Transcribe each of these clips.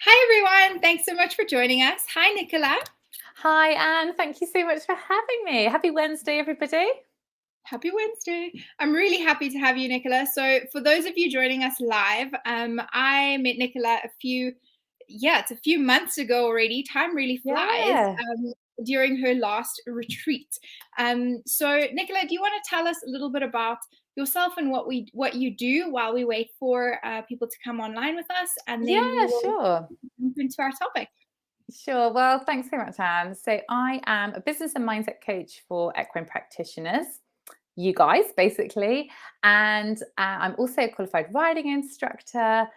Hi, everyone. Thanks so much for joining us. Hi, Nicola. Hi, Anne. Thank you so much for having me. Happy Wednesday, everybody. Happy Wednesday. I'm really happy to have you, Nicola. So, for those of you joining us live, I met Nicola it's a few months ago already. Time really flies. Yeah. During her last retreat. So, Nicola, do you want to tell us a little bit about yourself and what you do while we wait for people to come online with us, and then we Yeah, will sure. jump into our topic. Sure. Well, thanks so much, Anne. So, I am a business and mindset coach for equine practitioners, you guys, basically. And I'm also a qualified riding instructor.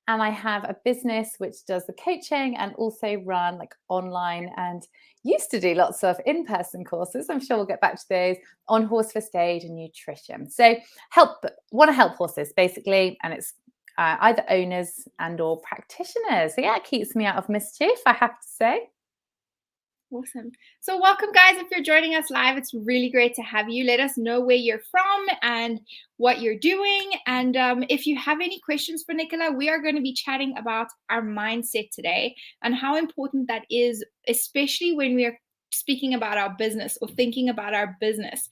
And I have a business which does the coaching and also run like online and used to do lots of in-person courses. I'm sure we'll get back to those on horse first aid and nutrition. So want to help horses basically. And it's either owners and or practitioners. So yeah, it keeps me out of mischief, I have to say. Awesome. So, welcome, guys. If you're joining us live, it's really great to have you. Let us know where you're from and what you're doing. And if you have any questions for Nicola, we are going to be chatting about our mindset today and how important that is, especially when we are speaking about our business or thinking about our business.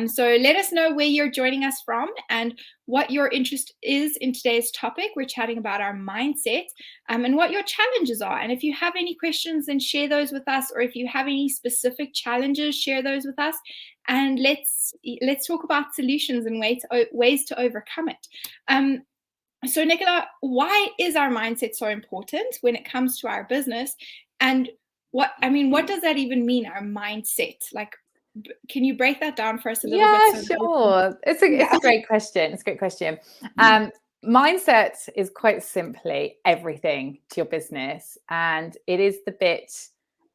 So, let us know where you're joining us from and what your interest is in today's topic. We're chatting about our mindset and what your challenges are. And if you have any questions, then share those with us. Or if you have any specific challenges, share those with us. And let's talk about solutions and ways to overcome it. So, Nicola, why is our mindset so important when it comes to our business? And what does that even mean? Our mindset, like, can you break that down for us a little bit? Yeah, So that sure. It's yeah. a great question. It's a great question. Mindset is quite simply everything to your business, and it is the bit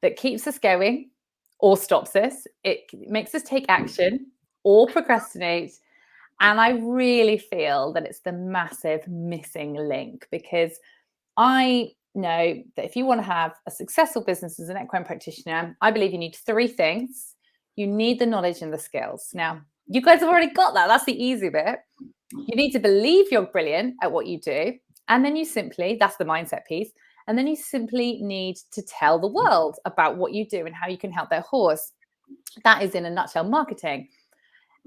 that keeps us going or stops us. It makes us take action or procrastinate. And I really feel that it's the massive missing link because I know that if you want to have a successful business as an equine practitioner, I believe you need three things. You need the knowledge and the skills. Now, you guys have already got that. That's the easy bit. You need to believe you're brilliant at what you do. And then that's the mindset piece. And then you simply need to tell the world about what you do and how you can help their horse. That is, in a nutshell, marketing.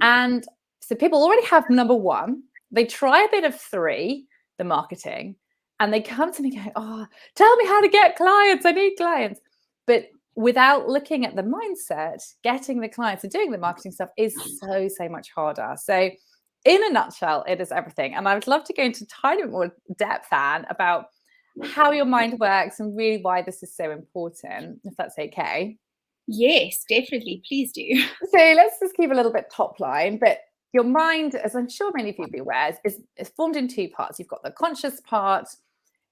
And so people already have number one. They try a bit of three, the marketing, and they come to me going, "Oh, tell me how to get clients. I need clients." But without looking at the mindset, getting the clients and doing the marketing stuff is so much harder. So, in a nutshell, it is everything. And I would love to go into a tiny bit more depth, Anne, about how your mind works and really why this is so important, if that's okay. Yes, definitely. Please do. So let's just keep a little bit top line. But your mind, as I'm sure many of you be aware, is formed in two parts. You've got the conscious part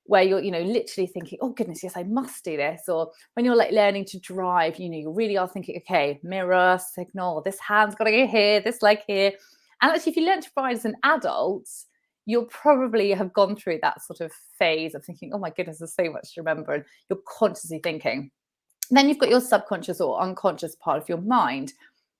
where you're, literally thinking, oh goodness, yes, I must do this. Or when you're like learning to drive, you really are thinking, okay, mirror, signal, this hand's got to go here, this leg here. And actually, if you learn to ride as an adult, you'll probably have gone through that sort of phase of thinking, oh my goodness, there's so much to remember. And you're consciously thinking. Then you've got your subconscious or unconscious part of your mind.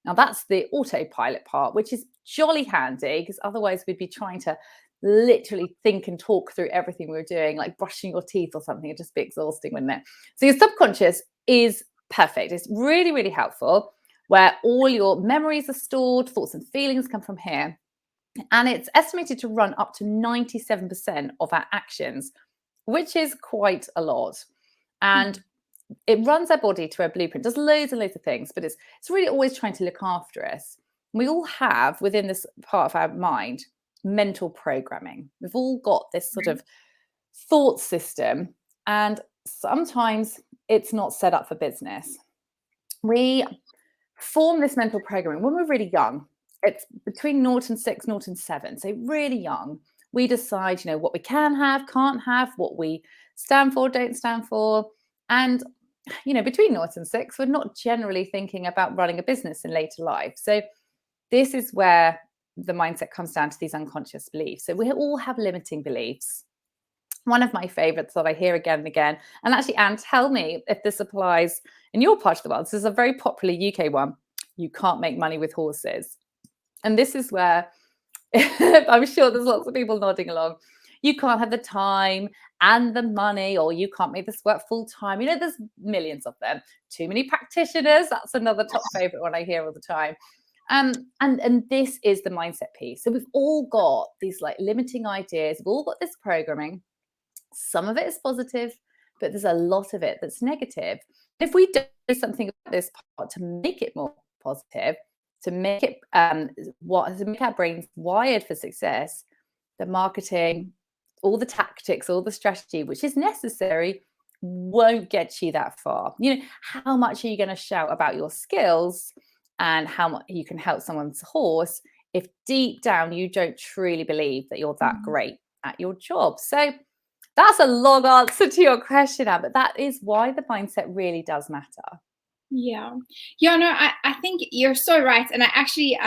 Now, that's the autopilot part, which is jolly handy because otherwise we'd be trying to literally think and talk through everything we were doing, like brushing your teeth or something. It'd just be exhausting, wouldn't it? So your subconscious is perfect. It's really helpful, where all your memories are stored, thoughts and feelings come from here. And it's estimated to run up to 97% of our actions, which is quite a lot. And it runs our body to our blueprint, does loads and loads of things, but it's really always trying to look after us. We all have within this part of our mind mental programming. We've all got this sort of thought system, and sometimes it's not set up for business. We form this mental programming when we're really young. It's between 0 and 6, 0 and 7, so really young. We decide, what we can have, can't have, what we stand for, don't stand for. And between 0 and 6, we're not generally thinking about running a business in later life. So this is where the mindset comes down to these unconscious beliefs. So we all have limiting beliefs. One of my favorites that I hear again and again, and actually, Anne, tell me if this applies in your part of the world. This is a very popular UK one. You can't make money with horses. And this is where I'm sure there's lots of people nodding along. you can't have the time and the money, or you can't make this work full time. You know, there's millions of them. Too many practitioners. That's another top favorite one I hear all the time. And this is the mindset piece. So we've all got these like limiting ideas. We've all got this programming. Some of it is positive, but there's a lot of it that's negative. If we do something about this part to make it more positive, to make it to make our brains wired for success, the marketing, all the tactics, all the strategy, which is necessary, won't get you that far. You know, how much are you going to shout about your skills and how much you can help someone's horse if deep down you don't truly believe that you're that great at your job? So that's a long answer to your question, Anne, but that is why the mindset really does matter. Yeah. Yeah, no, I think you're so right. And I actually,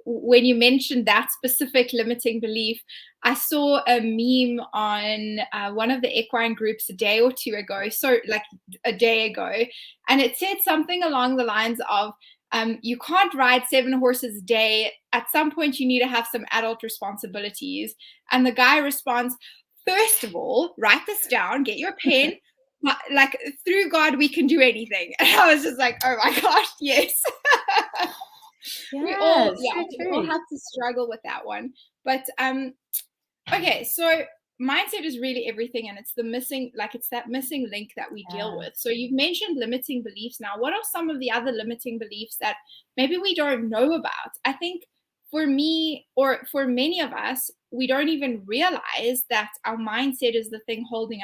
when you mentioned that specific limiting belief, I saw a meme on one of the equine groups a day or two ago, so like a day ago, and it said something along the lines of, you can't ride 7 horses a day. At some point, you need to have some adult responsibilities. And the guy responds, first of all, write this down, get your pen. Like, through God, we can do anything. And I was just like, oh my gosh, yes. We all have to struggle with that one. But okay, so mindset is really everything, and it's that missing link that we deal with. So you've mentioned limiting beliefs. Now, what are some of the other limiting beliefs that maybe we don't know about? I think for me, or for many of us, we don't even realize that our mindset is the thing holding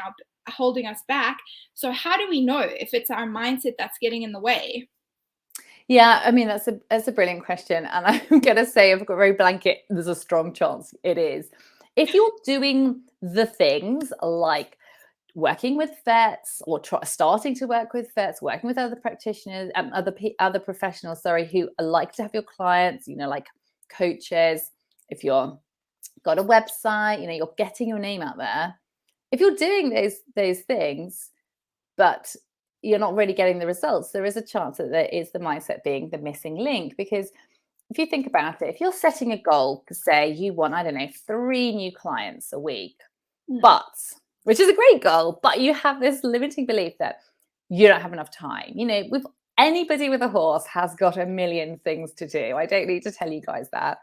us back. So how do we know if it's our mindset that's getting in the way? Yeah, I mean, that's a brilliant question. And I'm going to say, I've got very blanket, there's a strong chance it is. If you're doing the things like working with vets, or starting to work with vets, working with other practitioners, other professionals, who like to have your clients, you know, like coaches, if you're got a website, you know, you're getting your name out there. If you're doing those things, but you're not really getting the results, there is a chance that there is the mindset being the missing link. Because if you think about it, if you're setting a goal to say you want, I don't know, 3 new clients a week, but, which is a great goal, but you have this limiting belief that you don't have enough time. You know, anybody with a horse has got a million things to do. I don't need to tell you guys that.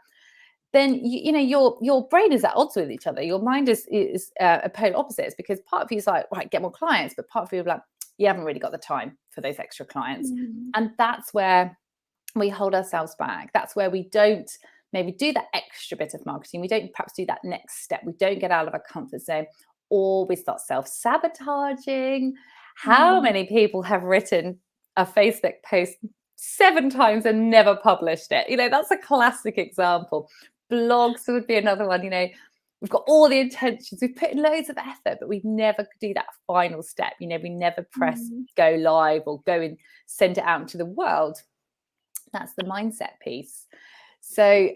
Then you know your brain is at odds with each other. Your mind is polar opposites, because part of you is like, right, get more clients, but part of you is like, you haven't really got the time for those extra clients. And that's where we hold ourselves back. That's where we don't maybe do that extra bit of marketing. We don't perhaps do that next step. We don't get out of our comfort zone, or we start self-sabotaging. How many people have written a Facebook post 7 times and never published it? You know, that's a classic example. Blogs would be another one. You know, we've got all the intentions, we've put in loads of effort, but we never do that final step. You know, we never press go live or go and send it out into the world. That's the mindset piece. So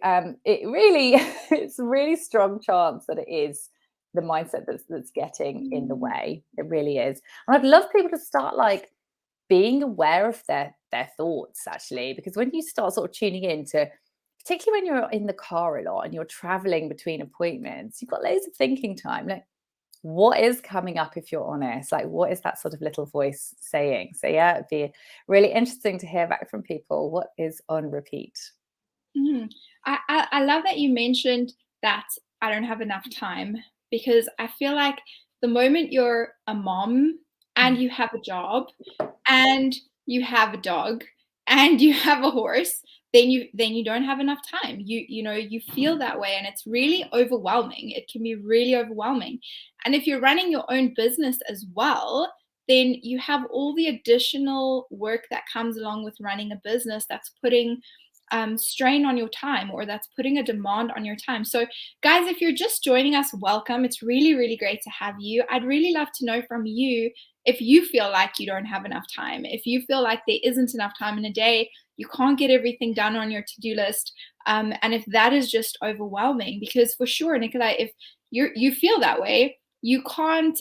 it's a really strong chance that it is the mindset that's getting in the way. It really is. And I'd love people to start like being aware of their thoughts, actually, because when you start sort of tuning into, particularly when you're in the car a lot and you're traveling between appointments, you've got loads of thinking time. Like, what is coming up, if you're honest? Like, what is that sort of little voice saying? So yeah, it'd be really interesting to hear back from people. What is on repeat? I love that you mentioned that I don't have enough time, because I feel like the moment you're a mom and you have a job and you have a dog and you have a horse, then you don't have enough time. You know, you feel that way, and it's really overwhelming. It can be really overwhelming. And if you're running your own business as well, then you have all the additional work that comes along with running a business that's putting strain on your time, or that's putting a demand on your time. So guys, if you're just joining us, welcome. It's really, really great to have you. I'd really love to know from you if you feel like you don't have enough time, if you feel like there isn't enough time in a day, you can't get everything done on your to-do list, and if that is just overwhelming. Because for sure, Nicola, if you feel that way, you can't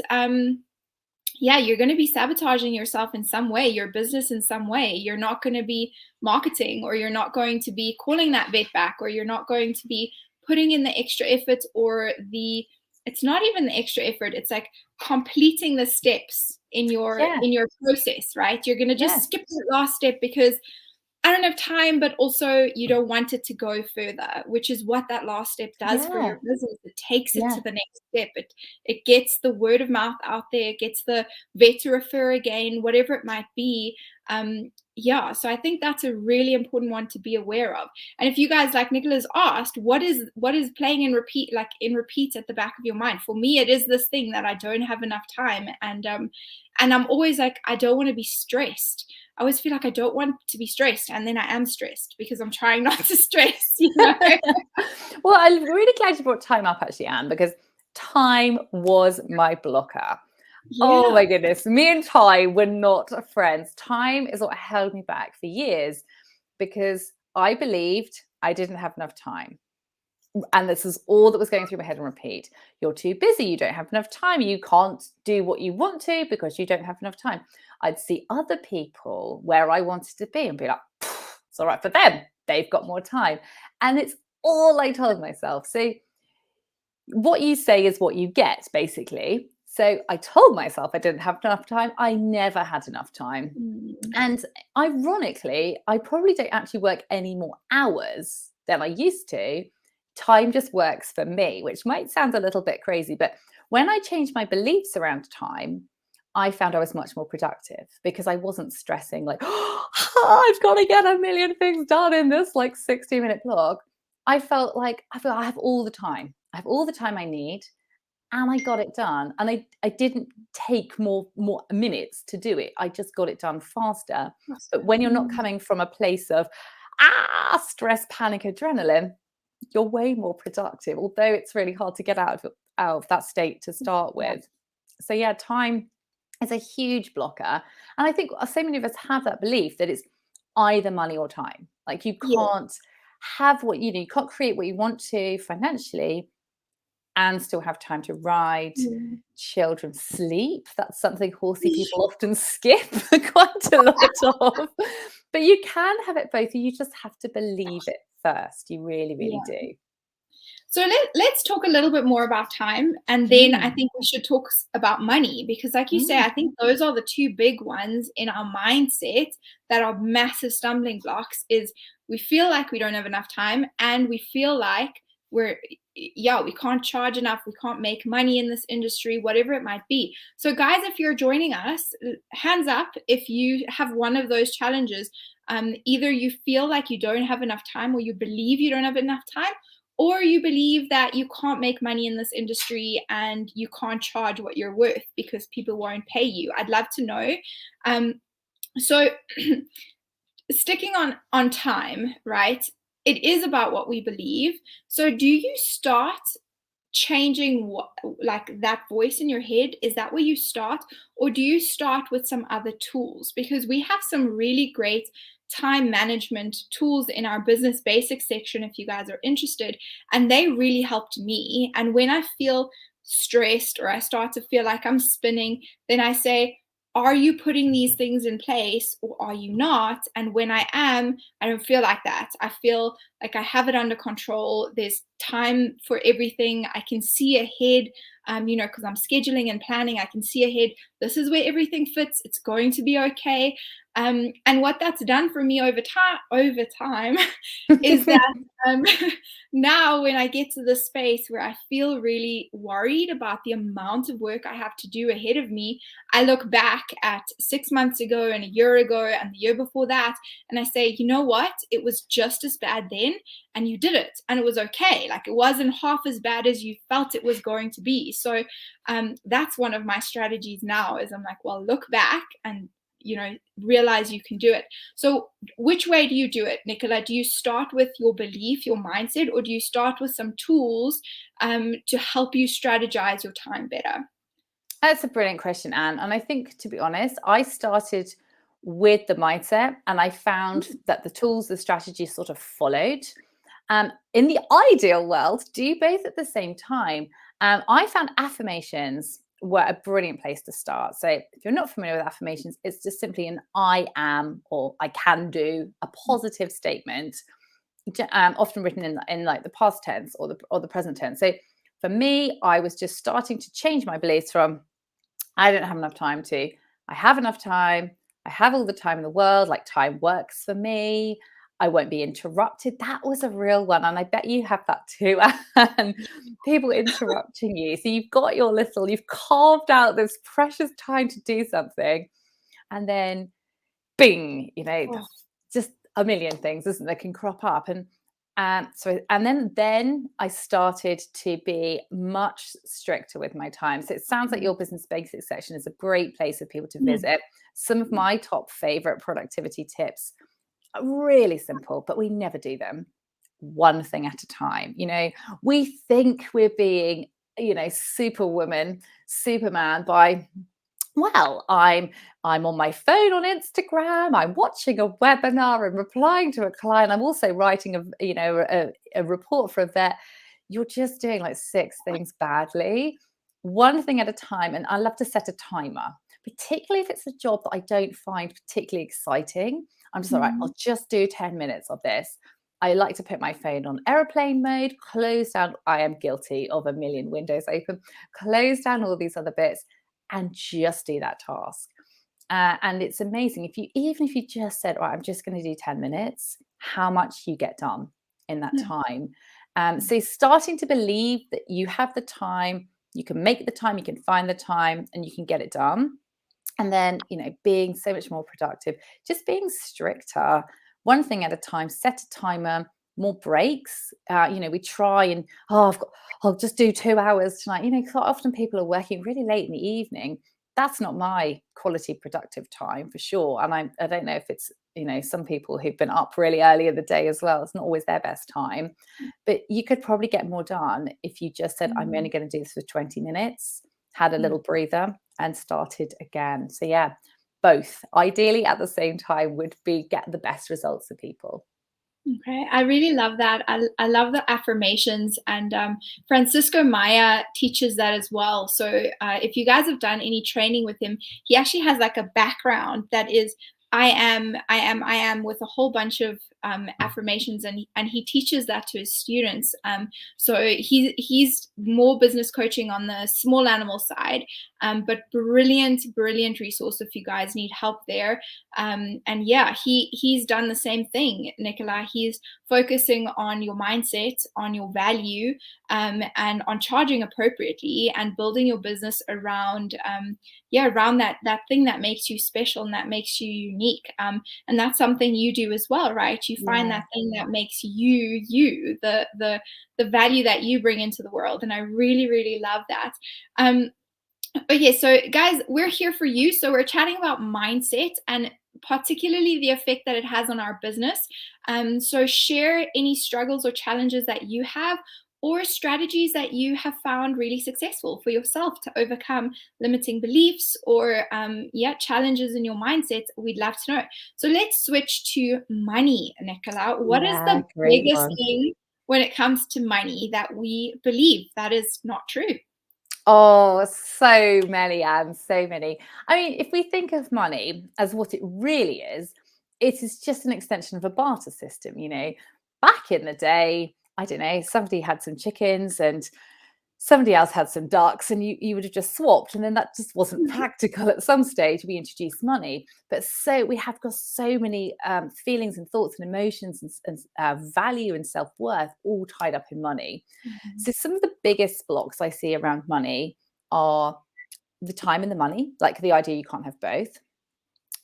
you're going to be sabotaging yourself in some way, your business in some way. You're not going to be marketing, or you're not going to be calling that vet back, or you're not going to be putting in the extra effort or the it's not even the extra effort. It's like completing the steps in your Yeah. process, right? You're gonna just Yes. skip the last step because I don't have time, but also you don't want it to go further, which is what that last step does for Yeah. your business. It takes it Yeah. to the next step. It gets the word of mouth out there. It gets the vet to refer again, whatever it might be. Yeah, so I think that's a really important one to be aware of. And if you guys, like Nicola's asked, what is playing in repeat, like in repeat at the back of your mind? For me, it is this thing that I don't have enough time, and I'm always like, I don't want to be stressed. I always feel like I don't want to be stressed, and then I am stressed because I'm trying not to stress, you know? Well, I'm really glad you brought time up, actually, Anne, because time was my blocker. Oh Yeah. my goodness, me and time were not friends. Time is what held me back for years because I believed I didn't have enough time. And this is all that was going through my head on repeat. You're too busy. You don't have enough time. You can't do what you want to because you don't have enough time. I'd see other people where I wanted to be and be like, it's all right for them. They've got more time. And it's all I told myself. So what you say is what you get, basically. So I told myself I didn't have enough time. I never had enough time. Mm. And ironically, I probably don't actually work any more hours than I used to. Time just works for me, which might sound a little bit crazy. But when I changed my beliefs around time, I found I was much more productive because I wasn't stressing like, oh, I've got to get a million things done in this like 60-minute blog. I felt like I have all the time. I have all the time I need and I got it done. And I didn't take more minutes to do it. I just got it done faster. But when you're not Mm. coming from a place of stress, panic, adrenaline, you're way more productive. Although it's really hard to get out of that state to start Yeah. with. So yeah, time is a huge blocker. And I think so many of us have that belief that it's either money or time. Like you Yeah. can't have what you can't create what you want to financially and still have time to ride, Mm. children sleep. That's something horsey people often skip quite a lot of. But you can have it both. You just have to believe it first. You really, really Yeah. do. So let's talk a little bit more about time, and then I Mm, think we should talk about money because, like you say, mm, I think those are the two big ones in our mindset that are massive stumbling blocks. Is we feel like we don't have enough time, and we feel like we can't charge enough, we can't make money in this industry, whatever it might be. So, guys, if you're joining us, hands up if you have one of those challenges. Either you feel like you don't have enough time, or you believe you don't have enough time, or you believe that you can't make money in this industry and you can't charge what you're worth because people won't pay you. I'd love to know. So sticking on time, right? It is about what we believe. So do you start changing what, like that voice in your head? Is that where you start, or do you start with some other tools? Because we have some really great time management tools in our business basics section if you guys are interested, and they really helped me. And when I feel stressed or I start to feel like I'm spinning, then I say, are you putting these things in place or are you not? And when I am, I don't feel like that. I feel like I have it under control. There's time for everything. I can see ahead, because I'm scheduling and planning. I can see ahead. This is where everything fits. It's going to be okay. And what that's done for me over time, is that um, now when I get to the space where I feel really worried about the amount of work I have to do ahead of me, I look back at 6 months ago and a year ago and the year before that, and I say, you know what? It was just as bad then, and you did it, and it was okay. Like it wasn't half as bad as you felt it was going to be. So that's one of my strategies now. Is I'm like, well, look back and realize you can do it. So which way do you do it, Nicola? Do you start with your belief, your mindset, or do you start with some tools to help you strategize your time better? That's a brilliant question, Anne. And I think, to be honest, I started with the mindset and I found that the tools, the strategies sort of followed. In the ideal world, do both at the same time. I found affirmations were a brilliant place to start. So if you're not familiar with affirmations, it's just simply an I am or I can do, a positive statement, often written in like the past tense or the present tense. So For me, I was just starting to change my beliefs from I don't have enough time to I have enough time. I have all the time in the world. Like time works for me. I won't be interrupted. That was a real one. And I bet you have that too. And people interrupting you. So you've carved out this precious time to do something. And then bing, Oh, just a million things, isn't there, can crop up. And then I started to be much stricter with my time. So it sounds like your business basics section is a great place for people to visit. Some of my top favorite productivity tips are really simple, but we never do them. One thing at a time. We think we're being, superwoman, superman by I'm on my phone on Instagram. I'm watching a webinar and replying to a client. I'm also writing a report for a vet. You're just doing like 6 things badly, one thing at a time. And I love to set a timer, particularly if it's a job that I don't find particularly exciting. I'm just all right. I'll just do 10 minutes of this. I like to put my phone on airplane mode, close down. I am guilty of a million windows open, close down all these other bits and just do that task. And it's amazing even if you just said, right, I'm just going to do 10 minutes, how much you get done in that time. So starting to believe that you have the time, you can make the time, you can find the time, and you can get it done. And then, being so much more productive, just being stricter, one thing at a time, set a timer, more breaks. We try and, I'll just do 2 hours tonight. Quite often people are working really late in the evening. That's not my quality productive time for sure. And I don't know if it's, some people who've been up really early in the day as well. It's not always their best time. But you could probably get more done if you just said, I'm only going to do this for 20 minutes, had a little breather and started again. So yeah, both ideally at the same time would be get the best results for people. Okay, I really love that. I love the affirmations, and Francisco Maya teaches that as well. So if you guys have done any training with him, he actually has like a background that is I am with a whole bunch of affirmations, and he teaches that to his students. So he's more business coaching on the small animal side, but brilliant resource if you guys need help there. And yeah, he's done the same thing, Nicola. He's focusing on your mindset, on your value, and on charging appropriately and building your business around around that thing that makes you special and that makes you unique. And that's something you do as well, right? You find that thing that makes you, the value that you bring into the world. And I really love that. Okay, so guys, we're here for you. So we're chatting about mindset and particularly the effect that it has on our business. So share any struggles or challenges that you have or strategies that you have found really successful for yourself to overcome limiting beliefs or challenges in your mindset. We'd love to know. So let's switch to money, Nicola. What is Yeah, the great biggest one. thing when it comes to money that we believe that is not true? Oh, so many, Anne, so many. I mean, if we think of money as what it really is, it is just an extension of a barter system. Back in the day, I don't know, somebody had some chickens and somebody else had some ducks, and you would have just swapped, and then that just wasn't practical. At some stage we introduced money, but so we have got so many feelings and thoughts and emotions and value and self-worth all tied up in money. So some of the biggest blocks I see around money are the time and the money, like the idea you can't have both,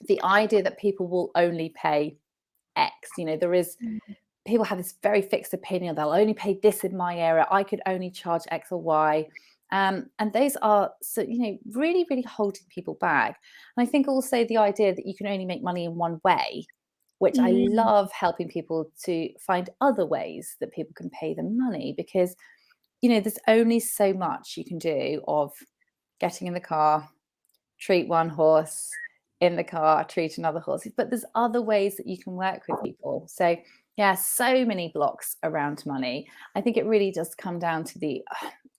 the idea that people will only pay X. There is people have this very fixed opinion. They'll only pay this in my area. I could only charge X or Y. And those are, so, really holding people back. And I think also the idea that you can only make money in one way, which I love helping people to find other ways that people can pay them money, because, there's only so much you can do of getting in the car, treat one horse, in the car, treat another horse. But there's other ways that you can work with people. So yeah, so many blocks around money. I think it really does come down to the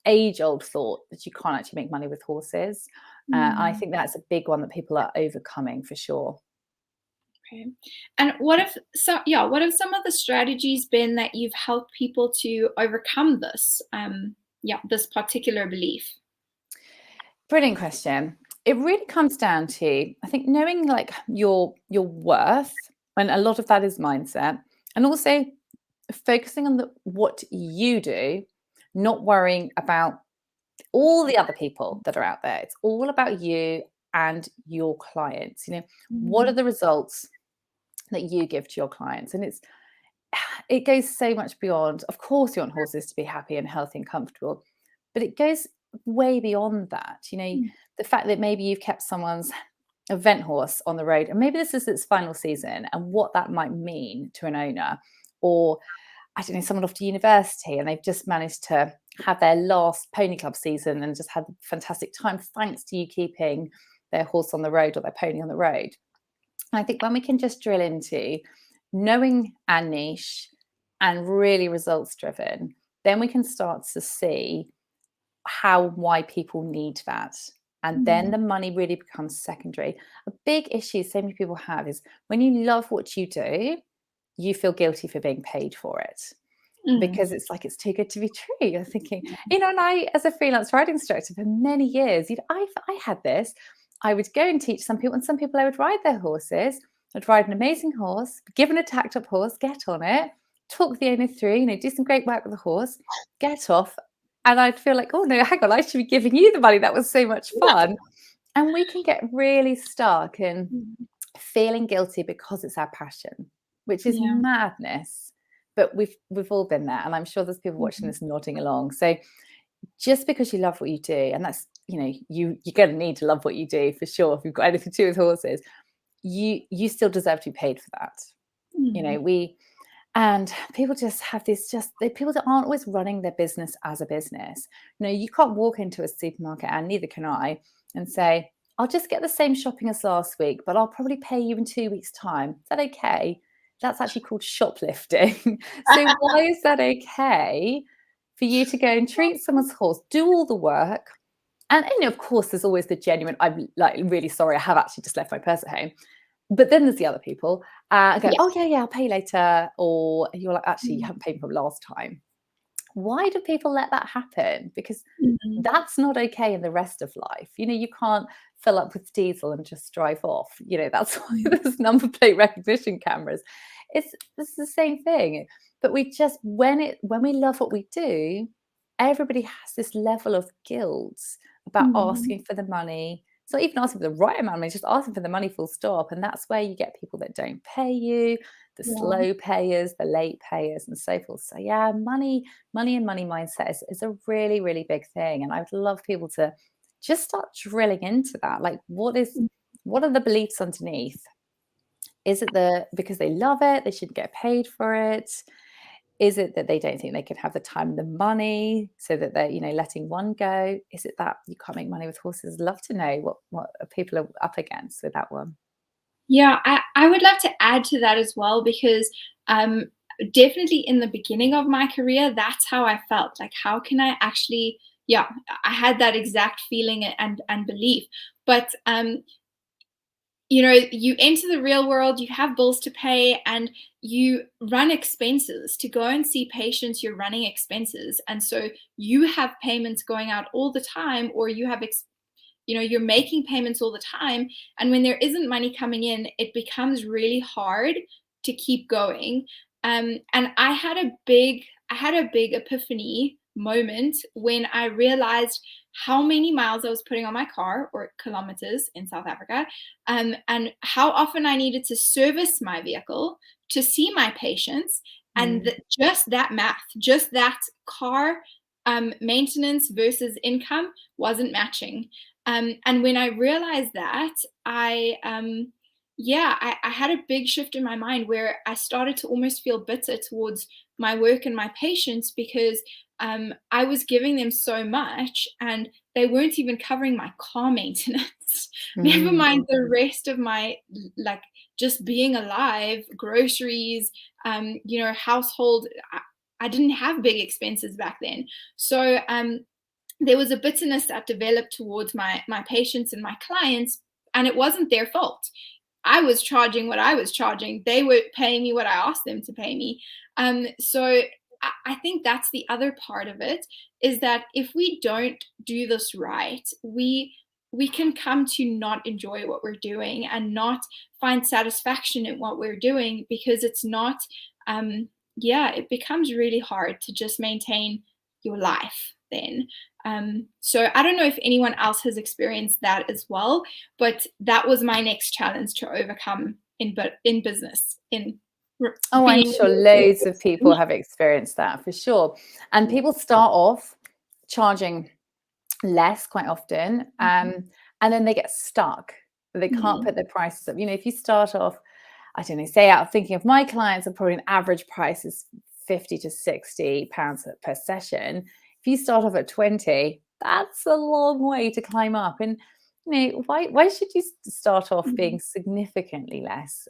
age-old thought that you can't actually make money with horses. I think that's a big one that people are overcoming for sure. Okay. And what if what have some of the strategies been that you've helped people to overcome this? this particular belief? Brilliant question. It really comes down to, I think, knowing like your worth, and a lot of that is mindset, and also focusing on what you do, not worrying about all the other people that are out there. It's all about you and your clients. What are the results that you give to your clients? And it goes so much beyond. Of course, you want horses to be happy and healthy and comfortable, but it goes way beyond that. The fact that maybe you've kept someone's event horse on the road, and maybe this is its final season, and what that might mean to an owner, or I don't know, someone off to university and they've just managed to have their last pony club season and just had a fantastic time thanks to you keeping their horse on the road or their pony on the road. And I think when we can just drill into knowing our niche and really results driven, then we can start to see why people need that. And then the money really becomes secondary. A big issue so many people have is when you love what you do, you feel guilty for being paid for it, because it's like, it's too good to be true. You're thinking, and I, as a freelance riding instructor for many years, I had this. I would go and teach some people, and some people I would ride their horses. I'd ride an amazing horse, given a tacked up horse, get on it, talk the owner through, do some great work with the horse, get off. And I'd feel like, oh no, hang on, I should be giving you the money. That was so much fun. And we can get really stuck in feeling guilty because it's our passion, which is madness. But we've all been there, and I'm sure there's people watching this nodding along. So just because you love what you do, and that's, you're going to need to love what you do for sure if you've got anything to do with horses, you still deserve to be paid for that. And people just have this, people that aren't always running their business as a business. You can't walk into a supermarket, and neither can I, and say, I'll just get the same shopping as last week, but I'll probably pay you in 2 weeks' time. Is that okay? That's actually called shoplifting. So why is that okay for you to go and treat someone's horse, do all the work? And of course, there's always the genuine, I'm like really sorry, I have actually just left my purse at home. But then there's the other people go, oh yeah, I'll pay later. Or you're like, actually, you haven't paid from last time. Why do people let that happen? Because that's not okay in the rest of life. You can't fill up with diesel and just drive off. That's why there's number plate recognition cameras. It's the same thing. But we just, when we love what we do, everybody has this level of guilt about asking for the money. It's not even asking for the right amount of money, just asking for the money full stop. And that's where you get people that don't pay you, the slow payers, the late payers, and so forth. So yeah, money and money mindset is a really, really big thing. And I would love people to just start drilling into that. Like, what are the beliefs underneath? Is it because they love it, they shouldn't get paid for it? Is it that they don't think they can have the time and the money, so that they're, letting one go? Is it that you can't make money with horses? I'd love to know what people are up against with that one. Yeah, I would love to add to that as well, because definitely in the beginning of my career, that's how I felt. Like, how can I actually, I had that exact feeling and belief. But you enter the real world, you have bills to pay, and you run expenses. To go and see patients, you're running expenses. And so you have payments going out all the time, or you have, you're making payments all the time. And when there isn't money coming in, it becomes really hard to keep going. And I had a big epiphany moment when I realized how many miles I was putting on my car, or kilometers in South Africa, and how often I needed to service my vehicle to see my patients. And just that math, just that car maintenance versus income wasn't matching. And when I realized that, I had a big shift in my mind, where I started to almost feel bitter towards my work and my patients, because I was giving them so much and they weren't even covering my car maintenance. Never mind the rest of my, like, just being alive, groceries, household. I didn't have big expenses back then. So there was a bitterness that developed towards my patients and my clients, and it wasn't their fault. I was charging what I was charging. They were paying me what I asked them to pay me. So I think that's the other part of it, is that if we don't do this right, we can come to not enjoy what we're doing and not find satisfaction in what we're doing, because it's not, yeah, it becomes really hard to just maintain your life then. So I don't know if anyone else has experienced that as well, but that was my next challenge to overcome in business, in Oh, I'm being sure loads of people have experienced that for sure. And people start off charging less quite often, and then they get stuck. They can't put their prices up. You know, if you start off, I don't know, say out thinking of my clients, are probably an average price is 50 to 60 pounds per session. If you start off at 20, that's a long way to climb up. And you know, why should you start off being significantly less?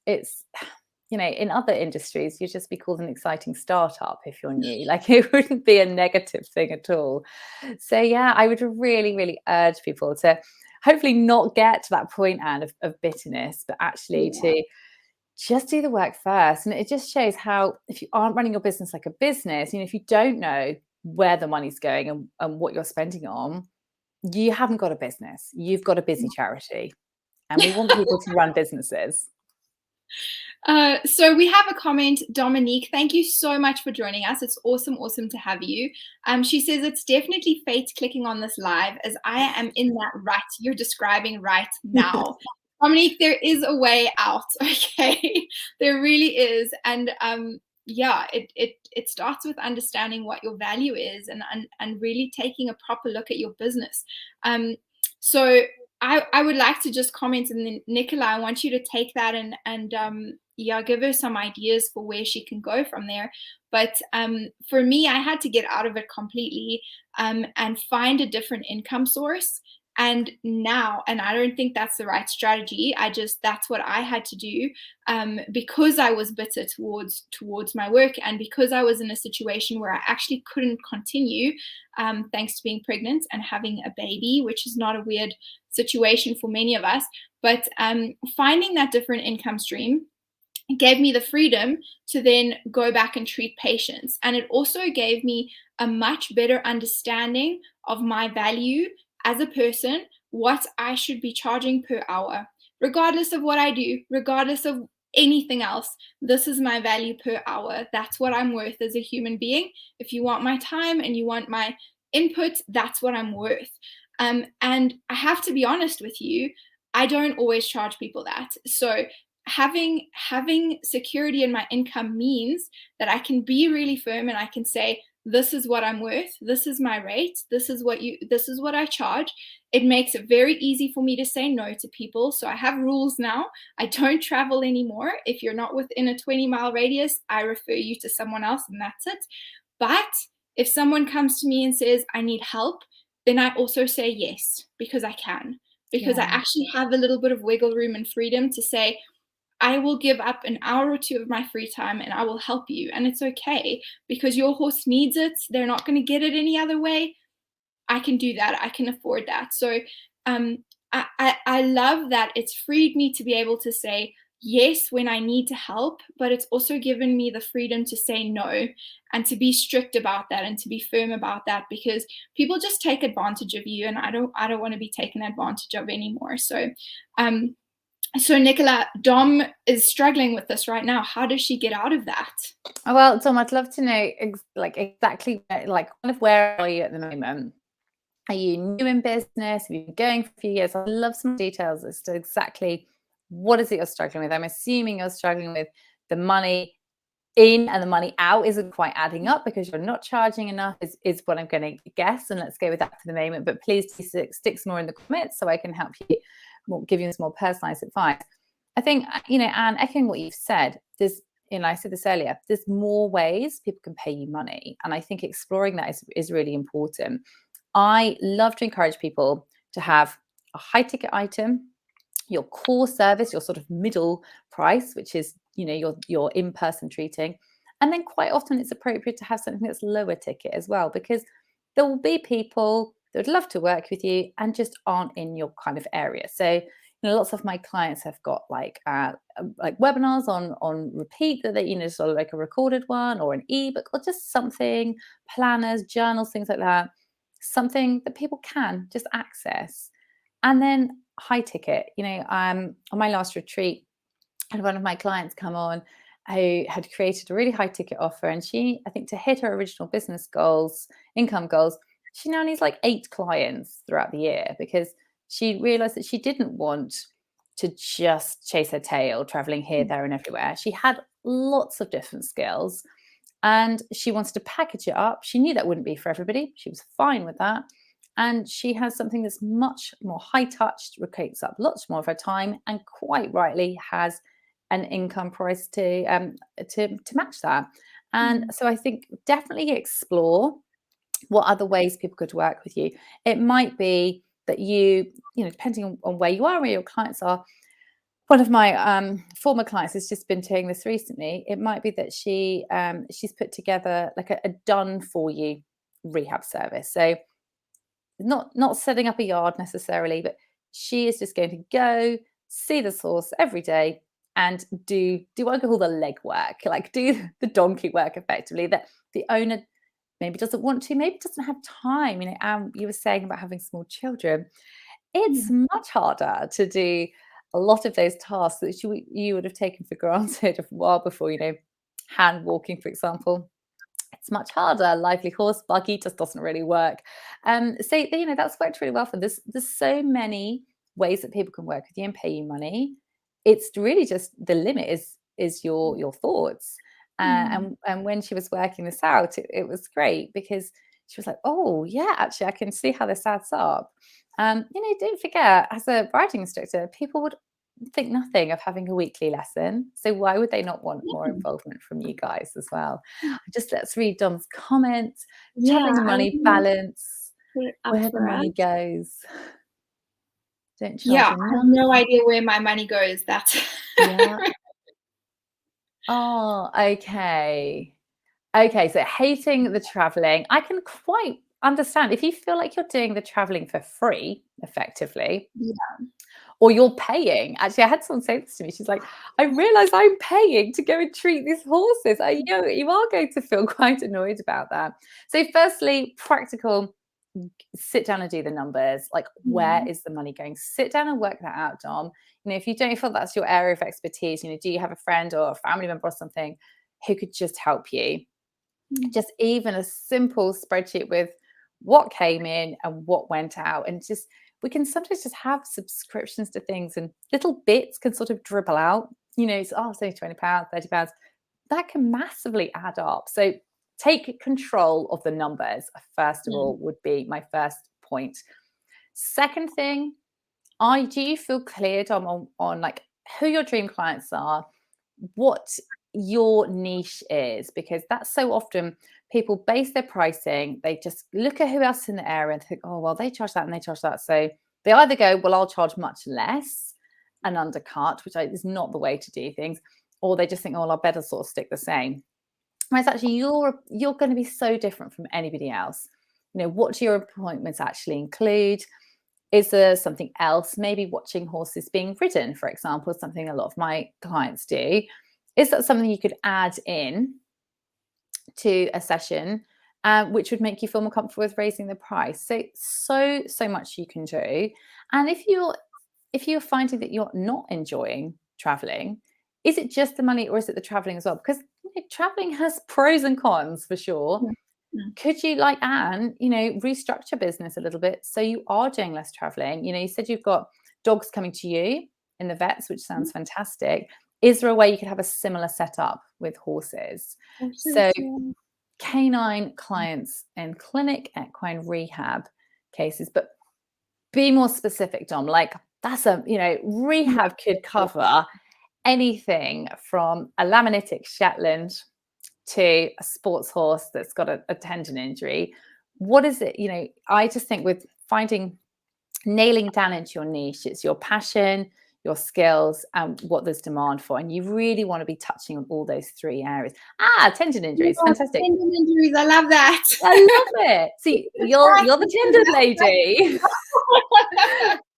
It's, you know, in other industries, you'd just be called an exciting startup if you're new. Like, it wouldn't be a negative thing at all. So yeah, I would really, really urge people to hopefully not get to that point, Anne, of bitterness, but actually to just do the work first. And it just shows how, if you aren't running your business like a business, you know, if you don't know where the money's going and what you're spending on, you haven't got a business. You've got a busy charity. And we want people to run businesses. So we have a comment, Dominique. Thank you so much for joining us. It's awesome to have you. She says it's definitely fate clicking on this live, as I am in that rut you're describing right now. Dominique, there is a way out. Okay, there really is, and yeah, it starts with understanding what your value is, and really taking a proper look at your business. So I would like to just comment, and then Nicola, I want you to take that and yeah, give her some ideas for where she can go from there. But for me, I had to get out of it completely, and find a different income source. And I don't think that's the right strategy. That's what I had to do, because I was bitter towards my work, and because I was in a situation where I actually couldn't continue, thanks to being pregnant and having a baby, which is not a weird situation for many of us. But finding that different income stream gave me the freedom to then go back and treat patients. And it also gave me a much better understanding of my value as a person, what I should be charging per hour, regardless of what I do, regardless of anything else. This is my value per hour. That's what I'm worth as a human being. If you want my time and you want my input, that's what I'm worth. And I have to be honest with you, I don't always charge people that. So having security in my income means that I can be really firm, and I can say, this is what I'm worth, this is my rate, this is what I charge. It makes it very easy for me to say no to people. So I have rules now. I don't travel anymore. If you're not within a 20-mile radius, I refer you to someone else, and that's it. But if someone comes to me and says, I need help, then I also say yes, because I can, because I actually have a little bit of wiggle room and freedom to say, I will give up an hour or two of my free time and I will help you. And it's okay, because your horse needs it. They're not going to get it any other way. I can do that. I can afford that. So I love that it's freed me to be able to say yes when I need to help, but it's also given me the freedom to say no, and to be strict about that, and to be firm about that, because people just take advantage of you, and I don't want to be taken advantage of anymore. So Nicola, Dom is struggling with this right now. How does she get out of that? Oh, well, Dom, I'd love to know exactly where are you at the moment? Are you new in business? Have you been going for a few years? I'd love some details as to exactly what is it you're struggling with. I'm assuming you're struggling with the money in and the money out isn't quite adding up because you're not charging enough, is what I'm going to guess. And let's go with that for the moment. But please stick some more in the comments so I can help you, give you some more personalized advice. I think, you know, Anne, echoing what you've said, there's, you know, I said this earlier, there's more ways people can pay you money. And I think exploring that is really important. I love to encourage people to have a high ticket item, your core service, your sort of middle price, which is, you know, your in-person treating. And then quite often it's appropriate to have something that's lower ticket as well, because there will be people that would love to work with you and just aren't in your kind of area. So, lots of my clients have got like webinars on repeat that they, sort of like a recorded one or an ebook or just something, planners, journals, things like that, something that people can just access. And then high ticket, on my last retreat, I had one of my clients come on who had created a really high ticket offer, and she, I think, to hit her original business goals, income goals, she now needs like 8 clients throughout the year, because she realized that she didn't want to just chase her tail, traveling here, there, and everywhere. She had lots of different skills and she wanted to package it up. She knew that wouldn't be for everybody. She was fine with that. And she has something that's much more high touched, takes up lots more of her time, and quite rightly has an income price to match that. And so I think definitely explore what other ways people could work with you. It might be that you depending on where you are, where your clients are. One of my former clients has just been doing this recently. It might be that she's put together like a done for you rehab service. So not setting up a yard necessarily, but she is just going to go see the source every day and do what I call the leg work, like do the donkey work effectively, that the owner maybe doesn't want to, maybe doesn't have time. You were saying about having small children. It's much harder to do a lot of those tasks that you would have taken for granted a while before, hand walking, for example. It's much harder. Lively horse, buggy just doesn't really work. So that's worked really well for this. There's so many ways that people can work with you and pay you money. It's really just the limit is your thoughts. And when she was working this out, it was great, because she was like, oh yeah, actually I can see how this adds up. Don't forget, as a writing instructor, people would think nothing of having a weekly lesson. So why would they not want more involvement from you guys as well? Just let's read Dom's comment. Traveling and money balance. Where the money goes. Don't charge enough. I have no idea where my money goes. That's Oh, okay. Okay, so hating the traveling, I can quite understand if you feel like you're doing the traveling for free, effectively. Or you're paying. Actually, I had someone say this to me. She's like, I realize I'm paying to go and treat these horses. You are going to feel quite annoyed about that. So firstly, practical, sit down and do the numbers. Like, where is the money going? Sit down and work that out, Dom. If you don't feel that's your area of expertise, do you have a friend or a family member or something who could just help you? Just even a simple spreadsheet with what came in and what went out, and just we can sometimes just have subscriptions to things, and little bits can sort of dribble out. It's only £20, £30. That can massively add up. So take control of the numbers, first of all, would be my first point. Second thing, do you feel clear, Dom, on like who your dream clients are, what your niche is? Because that's so often people base their pricing, they just look at who else in the area and think, oh, well, they charge that and they charge that. So they either go, well, I'll charge much less and undercut, which is not the way to do things, or they just think, oh, well, I better sort of stick the same. Whereas actually you're going to be so different from anybody else. What do your appointments actually include? Is there something else? Maybe watching horses being ridden, for example, is something a lot of my clients do. Is that something you could add in to a session, which would make you feel more comfortable with raising the price? So much you can do. And if you're finding that you're not enjoying traveling, is it just the money or is it the traveling as well? Because traveling has pros and cons for sure. Could you, like Anne, restructure business a little bit so you are doing less traveling? You said you've got dogs coming to you in the vets, which sounds fantastic. Is there a way you could have a similar setup with horses? So canine clients and clinic, equine rehab cases, but be more specific, Dom. Like that's rehab could cover anything from a laminitic Shetland to a sports horse that's got a tendon injury. What is it? I just think with nailing down into your niche, it's your passion, your skills, and what there's demand for. And you really want to be touching on all those 3 areas. Tendon injuries, fantastic. Tendon injuries, I love that. I love it. See, you're the tendon lady.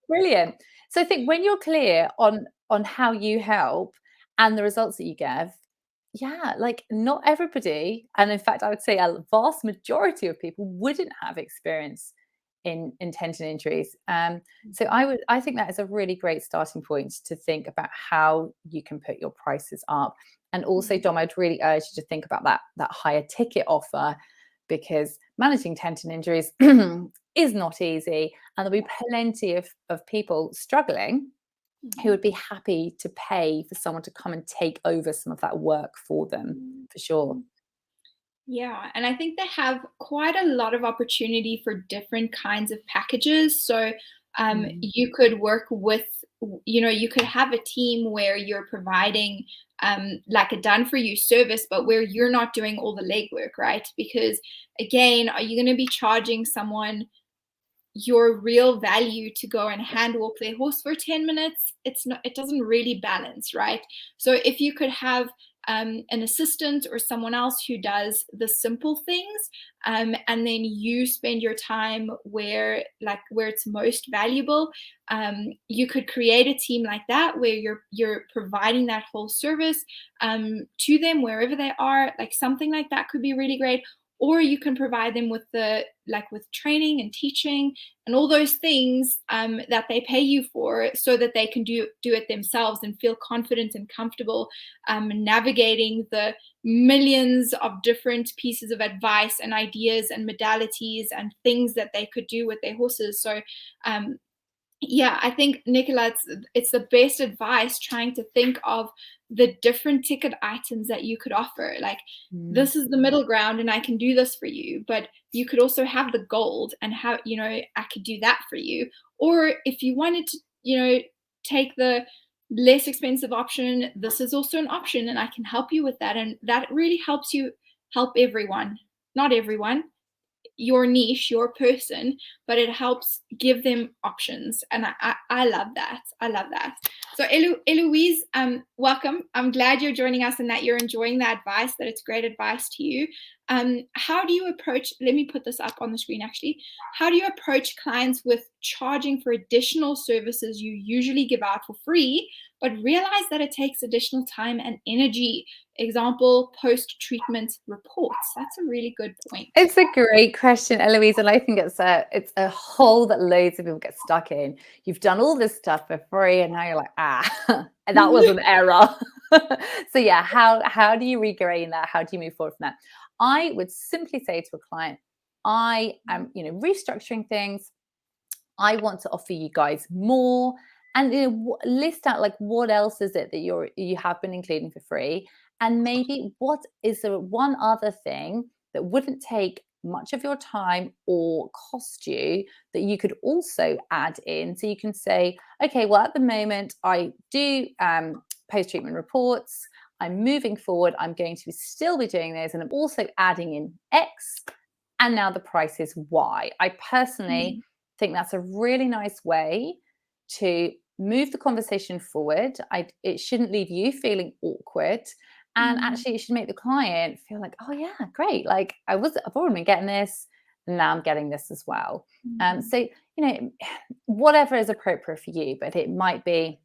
Brilliant. So I think when you're clear on how you help and the results that you give, yeah, like not everybody, and in fact, I would say a vast majority of people wouldn't have experience in tendon injuries. So I think that is a really great starting point to think about how you can put your prices up. And also, Dom, I'd really urge you to think about that higher ticket offer, because managing tendon injuries is not easy, and there'll be plenty of people struggling who would be happy to pay for someone to come and take over some of that work for them, for sure. Yeah, and I think they have quite a lot of opportunity for different kinds of packages. So you could work with, you could have a team where you're providing like a done for you service, but where you're not doing all the legwork, right? Because again, are you going to be charging someone your real value to go and hand walk their horse for 10 minutes? It doesn't really balance, right? So if you could have an assistant or someone else who does the simple things, and then you spend your time where it's most valuable, you could create a team like that where you're providing that whole service to them wherever they are. Like something like that could be really great. Or you can provide them with with training and teaching and all those things that they pay you for, so that they can do it themselves and feel confident and comfortable navigating the millions of different pieces of advice and ideas and modalities and things that they could do with their horses. So yeah, I think, Nicola, it's the best advice, trying to think of the different ticket items that you could offer. Like, this is the middle ground and I can do this for you, but you could also have the gold and have, I could do that for you. Or if you wanted to, take the less expensive option, this is also an option and I can help you with that. And that really helps you help everyone. Not everyone, your niche, your person, but it helps give them options. And I love that. I love that. So Eloise, welcome. I'm glad you're joining us and that you're enjoying the advice, that it's great advice to you. How do you approach, let me put this up on the screen actually. How do you approach clients with charging for additional services you usually give out for free, but realize that it takes additional time and energy? Example, post-treatment reports. That's a really good point. It's a great question, Eloise, and I think it's a hole that loads of people get stuck in. You've done all this stuff for free, and now you're like, and that was an error. So yeah, how do you regain that? How do you move forward from that? I would simply say to a client, I am, restructuring things. I want to offer you guys more, and list out like what else is it that you have been including for free, and maybe what is the one other thing that wouldn't take much of your time or cost you that you could also add in. So you can say, okay, well, at the moment I do post-treatment reports. I'm moving forward. I'm going to still be doing this, and I'm also adding in X, and now the price is Y. I personally think that's a really nice way to move the conversation forward. It shouldn't leave you feeling awkward. And actually, it should make the client feel like, oh yeah, great. Like I've already been getting this, and now I'm getting this as well. So whatever is appropriate for you, but it might be,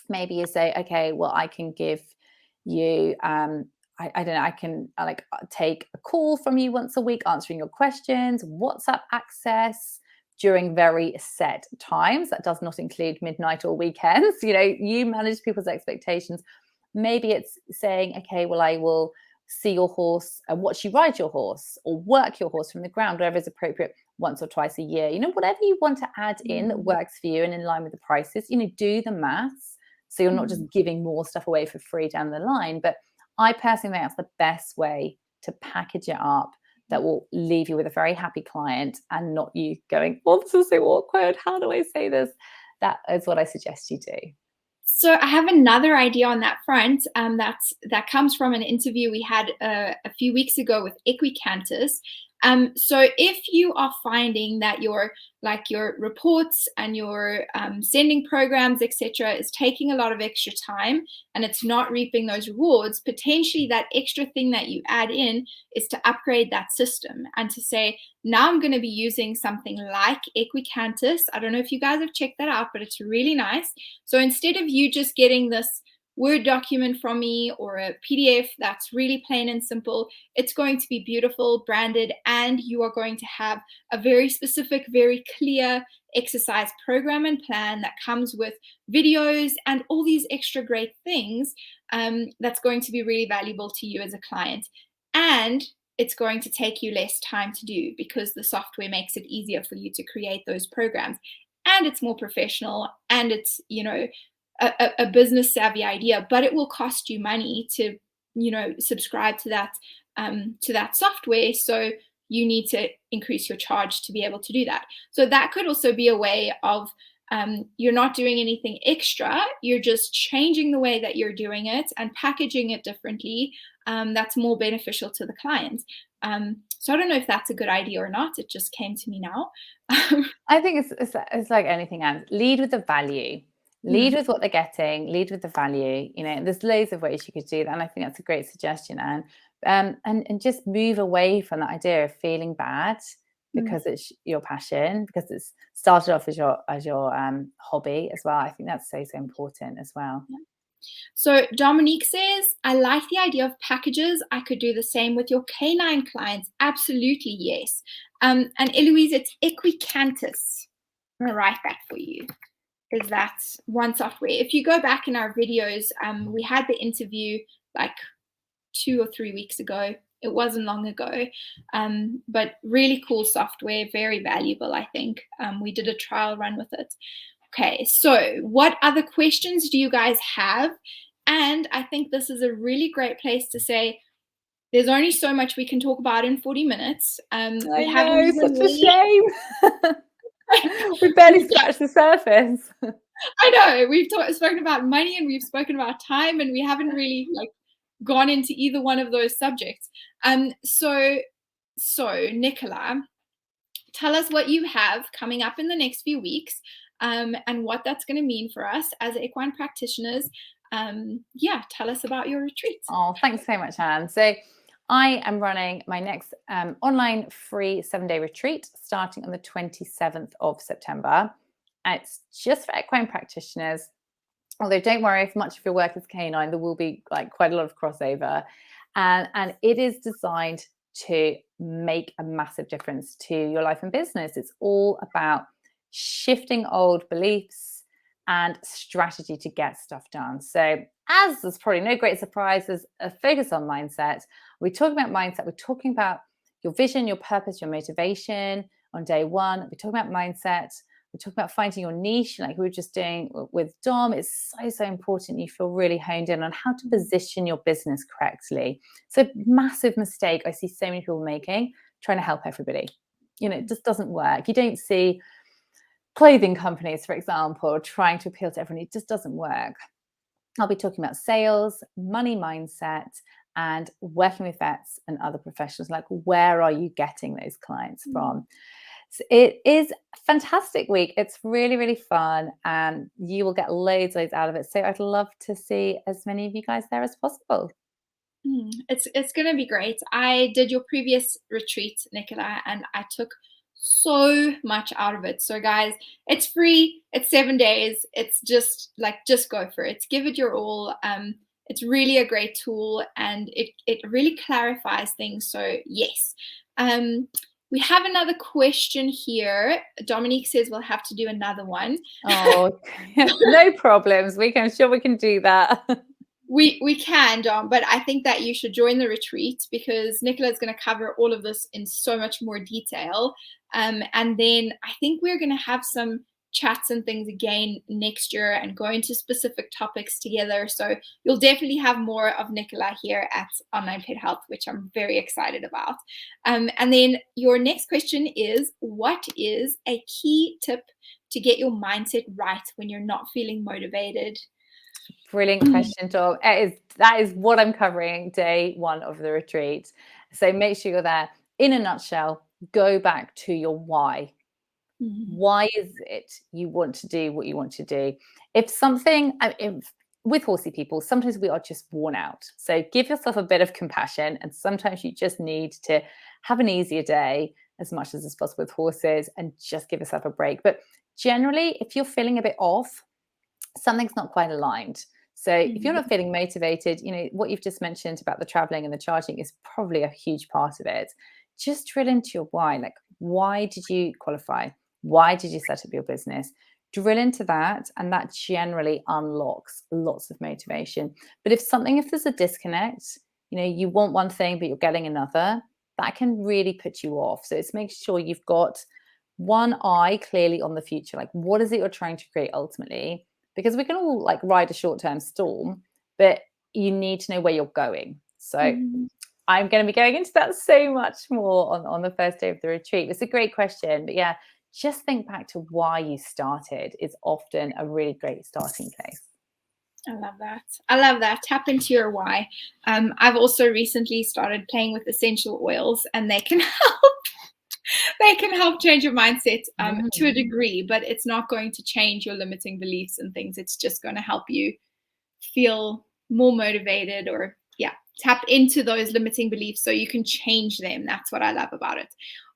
maybe you say, okay, well, I can give you, I don't know, I can take a call from you once a week, answering your questions, WhatsApp access during very set times. That does not include midnight or weekends. You manage people's expectations. Maybe it's saying, okay, well, I will see your horse and watch you ride your horse or work your horse from the ground, whatever is appropriate, once or twice a year. Whatever you want to add in that works for you and in line with the prices, do the maths. So you're not just giving more stuff away for free down the line. But I personally think that's the best way to package it up that will leave you with a very happy client and not you going, oh, this is so awkward. How do I say this? That is what I suggest you do. So I have another idea on that front. That comes from an interview we had a few weeks ago with Equicantus. So if you are finding that your reports and your sending programs, etc., is taking a lot of extra time and it's not reaping those rewards, potentially that extra thing that you add in is to upgrade that system and to say, now I'm going to be using something like Equicantus. I don't know if you guys have checked that out, but it's really nice. So instead of you just getting this Word document from me or a PDF that's really plain and simple, it's going to be beautiful, branded, and you are going to have a very specific, very clear exercise program and plan that comes with videos and all these extra great things that's going to be really valuable to you as a client. And it's going to take you less time to do because the software makes it easier for you to create those programs. And it's more professional, and it's, a business savvy idea, but it will cost you money to, subscribe to that software. So you need to increase your charge to be able to do that. So that could also be a way of you're not doing anything extra. You're just changing the way that you're doing it and packaging it differently. That's more beneficial to the client. So I don't know if that's a good idea or not. It just came to me now. I think it's like anything else. Lead with the value. Lead with what they're getting, lead with the value. There's loads of ways you could do that. And I think that's a great suggestion, Anne. And just move away from that idea of feeling bad because it's your passion, because it's started off as your hobby as well. I think that's so important as well. Yeah. So Dominique says, I like the idea of packages. I could do the same with your canine clients. Absolutely, yes. And Eloise, it's Equicantus. I'm going to write that for you. Is that one software. If you go back in our videos, we had the interview like 2 or 3 weeks ago. It wasn't long ago, but really cool software, very valuable, I think. We did a trial run with it. Okay, so what other questions do you guys have? And I think this is a really great place to say, there's only so much we can talk about in 40 minutes. I know, such a shame. We barely scratched the surface. I know, we've spoken about money and we've spoken about time, and we haven't really gone into either one of those subjects. So Nicola, tell us what you have coming up in the next few weeks, and what that's going to mean for us as equine practitioners. Tell us about your retreat. Oh, thanks so much, Anne. So I am running my next online free 7-day retreat starting on the 27th of September. It's just for equine practitioners. Although don't worry, if much of your work is canine, there will be quite a lot of crossover. And it is designed to make a massive difference to your life and business. It's all about shifting old beliefs and strategy to get stuff done. So as there's probably no great surprise, there's a focus on mindset. We're talking about mindset. We're talking about your vision, your purpose, your motivation on day one. We're talking about mindset. We're talking about finding your niche, like we were just doing with Dom. It's so important you feel really honed in on how to position your business correctly. So massive mistake I see so many people making, trying to help everybody. It just doesn't work. You don't see clothing companies, for example, trying to appeal to everyone. It just doesn't work. I'll be talking about sales, money mindset, and working with vets and other professionals. Like, where are you getting those clients from? So it is a fantastic week. It's really, really fun, and you will get loads out of it. So I'd love to see as many of you guys there as possible. It's going to be great. I did your previous retreat, Nicola, and I took so much out of it. So guys, it's free. It's 7 days. It's just go for it. Give it your all. It's really a great tool, and it really clarifies things. So yes. We have another question here. Dominique says we'll have to do another one. Oh, no problems. I'm sure we can do that. We can, Dom, but I think that you should join the retreat because Nicola is going to cover all of this in so much more detail. And then I think we're going to have some chats and things again next year and go into specific topics together. So you'll definitely have more of Nicola here at Online Pet Health, which I'm very excited about. And then your next question is, what is a key tip to get your mindset right when you're not feeling motivated? Brilliant question, Dom. That is what I'm covering day one of the retreat. So make sure you're there. in a nutshell, go back to your why. Why is it you want to do what you want to do? If something, with horsey people, sometimes we are just worn out. So give yourself a bit of compassion, and sometimes you just need to have an easier day as much as is possible with horses and just give yourself a break. But generally, if you're feeling a bit off, something's not quite aligned. So if you're not feeling motivated, what you've just mentioned about the traveling and the charging is probably a huge part of it. Just drill into your why. Like, why did you qualify? Why did you set up your business? Drill into that, and that generally unlocks lots of motivation. But if there's a disconnect, you want one thing but you're getting another, that can really put you off. So it's making sure you've got one eye clearly on the future. Like, what is it you're trying to create ultimately? Because we can all like ride a short-term storm, but you need to know where you're going. So I'm going to be going into that so much more on the first day of the retreat. It's a great question, but yeah, just think back to why you started. Is often a really great starting place. I love that. I love that. Tap into your why. I've also recently started playing with essential oils, and they can help. They can help change your mindset to a degree, but it's not going to change your limiting beliefs and things. It's just going to help you feel more motivated, or tap into those limiting beliefs so you can change them. That's what I love about it.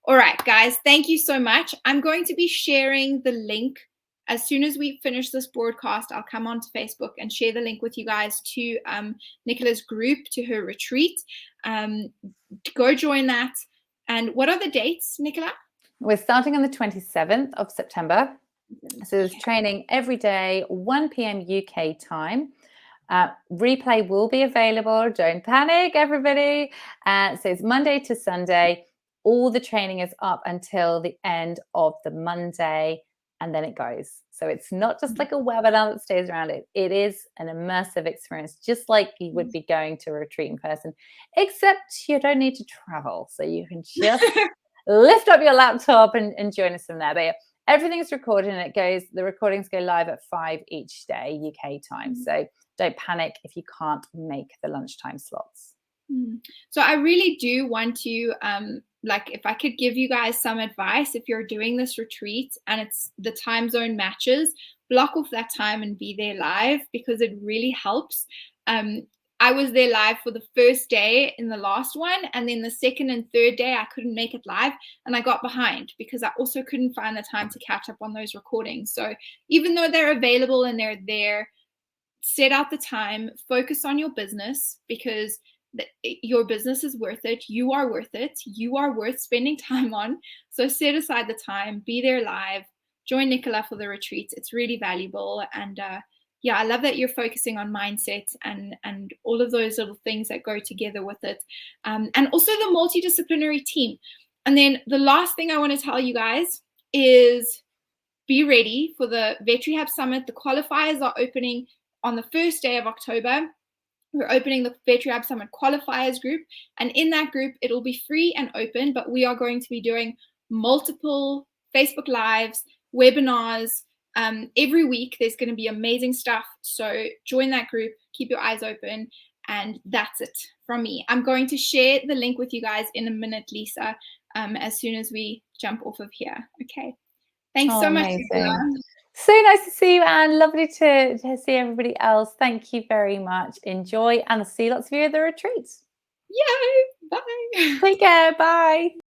All right, guys, thank you so much. I'm going to be sharing the link as soon as we finish this broadcast. I'll come onto Facebook and share the link with you guys to Nicola's group, to her retreat. Go join that. And what are the dates, Nicola? We're starting on the 27th of September. So there's training every day, 1 p.m. UK time. Replay will be available. Don't panic, everybody. So it's Monday to Sunday. All the training is up until the end of the Monday, and then it goes. So it's not just like a webinar that stays around. It is an immersive experience, just like you would be going to a retreat in person, except you don't need to travel. So you can just lift up your laptop and join us from there. But yeah, everything's recorded, and the recordings go live at 5 each day, UK time. So don't panic if you can't make the lunchtime slots. So I really do want to, if I could give you guys some advice, if you're doing this retreat and it's the time zone matches, block off that time and be there live, because it really helps. I was there live for the first day in the last one, and then the second and third day I couldn't make it live, and I got behind because I also couldn't find the time to catch up on those recordings. So even though they're available and they're there, set out the time, focus on your business, because your business is worth it. You are worth it. You are worth spending time on. So set aside the time, be there live, join Nicola for the retreat. It's really valuable. And I love that you're focusing on mindset and all of those little things that go together with it. And also the multidisciplinary team. And then the last thing I want to tell you guys is be ready for the Vet Rehab Summit. The qualifiers are opening on the first day of October. We're opening the Vet Rehab Summit qualifiers group. And in that group, it'll be free and open, but we are going to be doing multiple Facebook Lives, webinars. Every week, there's going to be amazing stuff. So join that group, keep your eyes open, and that's it from me. I'm going to share the link with you guys in a minute, Lisa, as soon as we jump off of here. Okay. Thanks so much, Nicola. So nice to see you, Anne. Lovely to see everybody else. Thank you very much. Enjoy, and I'll see lots of you at the retreat. Yay! Bye. Take care. Bye.